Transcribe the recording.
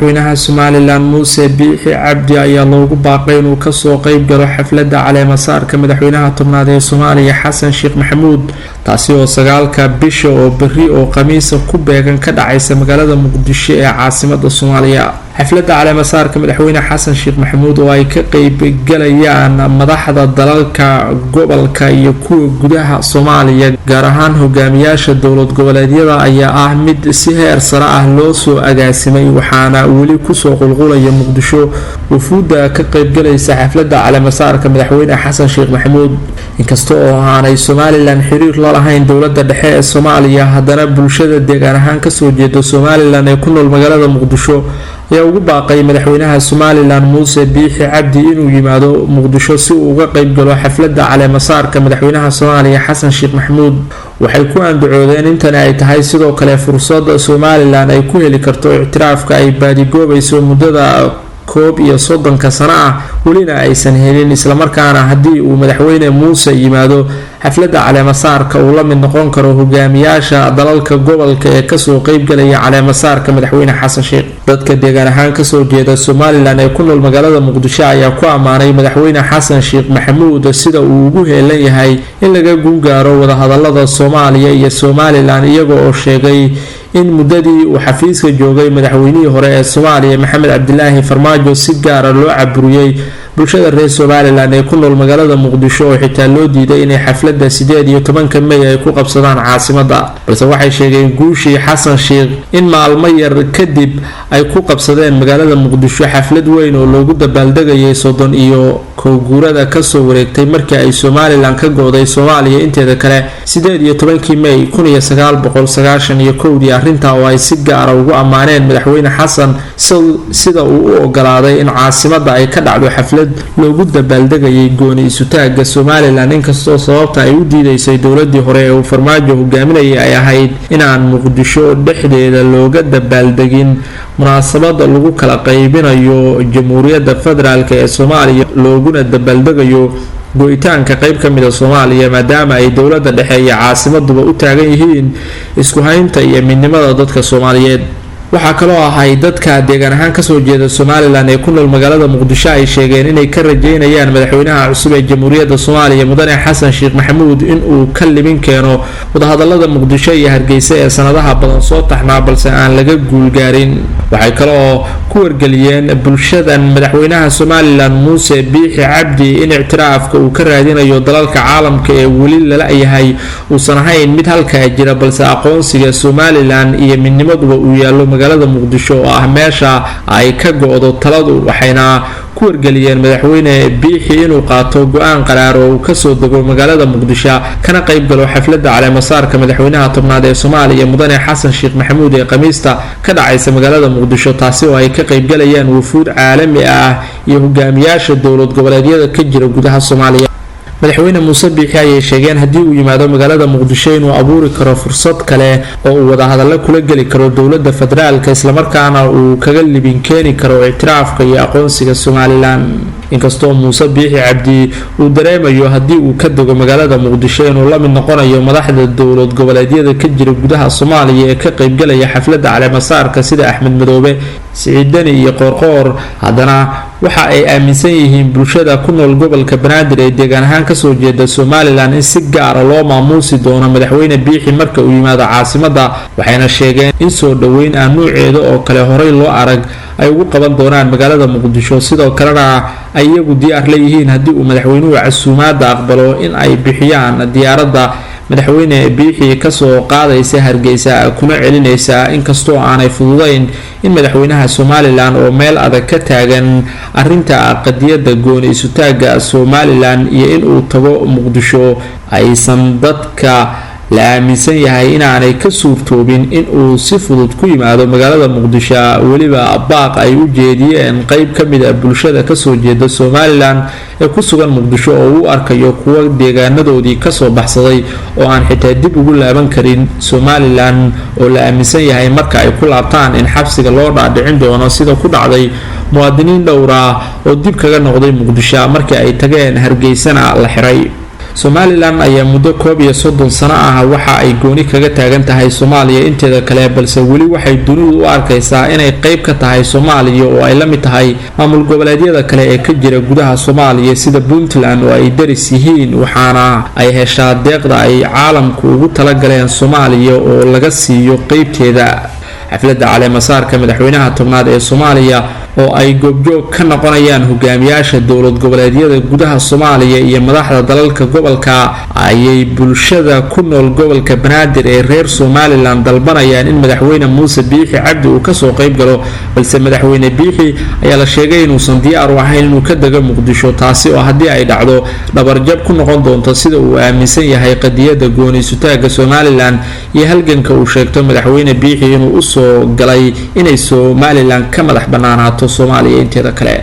madaxweynaha Somaliland Muuse Biixi Cabdi ayaa loogu baaqay inuu ka soo qayb galo xafladda caleemasaarka madaxweynaha tobnaad ee Soomaaliya Xasan Sheekh Maxamuud taasi oo 9 bisha oo berri oo Khamiis ku beegan ka dhacaysa magaalada Muqdisho ee caasimadda Soomaaliya. xafladda caleemasaarka madaxweyne Xasan Sheekh Maxamuud oo ay ka qayb galayaan madaxda dalalka gobolka iyo kuwa gudaha Soomaaliya gaar ahaan hogaamiyaasha dowlad goboleedyada ayaa ah mid si heer sare ah loo soo agaasimay waxaana weli ku soo qulqulaya Muqdisho wufuudda ka qayb galaysa xafladda caleemasaarka madaxweyne Xasan Sheekh Maxamuud inkastoo aanay Somaliland xiriir la lahayn dowladda dhexe ee Soomaaliya haddana bulshada deegaan ahaan ka soo jeeda Somaliland ee ku nool magaalada Muqdisho ayaa ugu baaqay madaxweynaha Somaliland Muuse Biixi Cabdi inuu yimaado Muqdisho si uu uga qayb galo xafladda caleemasaarka madaxweynaha Soomaaliya Xasan Sheekh Maxamuud. waxay ku andacoodeen intan ay tahay sidoo kale fursad Somaliland ay ku heli karto ictiraafka ay baadigoobayso muddada 31 sano ah welina aysan helin isla markaana haddii uu madaxweyne Muuse yimaado xafladda caleemasaarka uu la mid noqon karo hogaamiyaasha dalalka gobolka ee kasoo qayb galaya caleemasaarka madaxweyne Xasan Sheekh. dadka deegaan ahaan kasoo jeeda Somaliland ee ku nool magaalada Muqdisho ayaa ku amaanay madaxweyne Xasan Sheekh Maxamuud sida uu ugu heelan yahay in laga guulgaaro wada hadallada Soomaaliya iyo Somaliland iyagoo oo sheegay in muddadii uu xafiiska joogay madaxweynihii hore ee Soomaaliya Maxamed Cabdilaahi Farmaajo si gaar ah loo caburiyay bulshada reer Somaliland ee ku nool magaalada Muqdisho oo xitaa loo diiday inay xafladda 18 May ay ku qabsadaan caasimadda balse waxay sheegeen guushii Xasan Sheekh in maalmo yar kadib ay ku qabsadeen magaalada Muqdisho xaflad weyn oo loogu dabaaldegayay 31 guurada ka soo wareegtay markii ay Somaliland ka go'day Soomaaliya inteeda kale 18 May 1991 arrinta oo ay si gaar ah ugu amaaneen madaxweyne Xasan sida uu u ogolaaday in caasimadda ay ka dhacdo xaflad loogu dabaaldegayay gooni isu taagga Somaliland inkastoo sababta ay u diidaysay dowladii hore ee Farmaajo hogaaminayay ay ahayd in aan Muqdisho dhexdeeda looga dabaaldegin munaasabada lagu kala qaybinayo Jamhuuriyadda Federaalka ee Soomaaliya looguna dabaaldegayo go'itaanka qayb ka mid ah Soomaaliya maadaama ay dowladda dhexe iyo caasimaduba u taagan yihiin isku haynta iyo midnimada dadka Soomaaliyeed. waxaa kaloo ahay dadka deegaan ahaan ka soo jeeda Somaliland ee ku nool magaalada Muqdisho ay sheegeen inay ka rajeynayaan madaxweynaha cusub ee Jamhuuriyadda Soomaaliya mudane Xasan Sheekh Maxamuud in uu ka libin keeno wadahadallada Muqdisho iyo Hargeysa ee sanadaha badan soo taxnaa balse aan laga guulgaarin. waxay kaloo ku wargeliyeen bulshadan madaxweynaha Somaliland Muuse Biixi Cabdi in ictiraafka uu ka raadinayo dalalka caalamka ee weli la yahay uusan ahayn mid halka jira balse aqoonsiga Somaliland iyo midnimaduba uu yaalo magaalada Muqdisho oo ah meesha ay ka go'do taladu. waxayna ku wargeliyeen madaxweyne Biixi inuu qaato go'aan qaraar oo uu ka soo dago magaalada Muqdisho kana qayb galo xafladda caleemasaarka madaxweynaha tobnaad ee Soomaaliya mudane Xasan Sheekh Maxamuud ee Khamiista ka dhacaysa magaalada Muqdisho taasi oo ay ka qayb galayaan wufuud caalami ah iyo hogaamiyaasha dowlad goboleedyada ka jira gudaha Soomaaliya. madaxweyne Muuse Biixi ayay sheegeen haddii uu yimaado magaalada Muqdisho inuu abuuri karo fursad kale oo uu wada hadallo kula geli karo dowladda federaalka isla markaana uu kaga libin keeni karo ictiraafka iyo aqoonsiga Somaliland. inkastoo Muuse Biixi Cabdi uu dareemayo haddii uu ka dago magaalada Muqdisho inuu la mid noqonayo madaxda dowlad goboleedyada ka jira gudaha Soomaaliya ee ka qayb galaya xafladda caleemasaarka sida Axmed Madoobe, Siciid Dani iyo Qoorqoor haddana waxa ay aaminsan yihiin bulshada ku nool gobolka Banaadir ee deegaan ahaan ka soo jeeda Somaliland in si gaar ah loo maamuusi doono madaxweyne Biixi marka uu yimaado caasimadda waxayna sheegeen in soo dhaweyn aan nooceeda oo kale horey loo arag ay ugu qaban doonaan magaalada Muqdisho sidoo kalena ay iyagu diyaar leeyihiin haddii uu madaxweynuhu casuumaadda aqbalo in ay bixiyaan diyaaradda madaxweyne Biixi ka soo qaadaysa Hargeysa kuna celinaysa inkastoo aanay fududayn in madaxweynaha Somaliland oo meel adag ka taagan arrinta qadiyadda gooni isu taagga Somaliland iyo in uu tago Muqdisho aysan dadka la aaminsan yahay inaanay ka suurtoobin in uu si fudud ku yimaado magaalada Muqdisho weliba baaq ay u jeediyeen qayb ka mid ah bulshada ka soo jeeda Somaliland ee ku sugan Muqdisho oo uu arkayo kuwa deegaanadoodii ka soo baxsaday oo aan xitaa dib ugu laaban karin Somaliland oo la aaminsan yahay marka ay ku laabtaan in xabsiga loo dhaadhicin doono sida ku dhacday muwaadiniin dhowr ah oo dib kaga noqday Muqdisho markii ay tageen Hargeysana la xiray. somalilan ayaa muddo 31 sano ah waxa ay gooni kaga taagan tahay Soomaaliya inteeda kale balse weli waxay dunidu u arkaysaa inay qayb ka tahay Soomaaliya oo ay la mid tahay maamul goboleedyada kale ee ka jira gudaha Soomaaliya sida Puntland oo ay daris yihiin waxaana ay heshaa deeqda ay caalamku ugu tala galeen Soomaaliya oo laga siiyo qaybteeda xafladda caleemasaarka madaxweynaha tobnaad ee Soomaaliya oo ay goobjoog ka noqonayaan hogaamiyaasha dowlad goboleedyada gudaha Soomaaliya iyo madaxda dalalka gobolka ayay bulshada ku nool gobolka Banaadir ee reer Somaliland dalbanayaan in madaxweyne Muuse Biixi Cabdi uu ka soo qayb galo balse madaxweyne Biixi ayaa la sheegay inuusan diyaar u ahayn inuu ka dago Muqdisho taasi oo haddii ay dhacdo dhabarjab ku noqon doonto sida uu aaminsan yahay qadiyada gooni isutaaga Somaliland iyo halganka uu sheegto madaxweyne Biixi inuu u soo galay inay Somaliland ka madax banaanaato Soomaaliya inteeda kale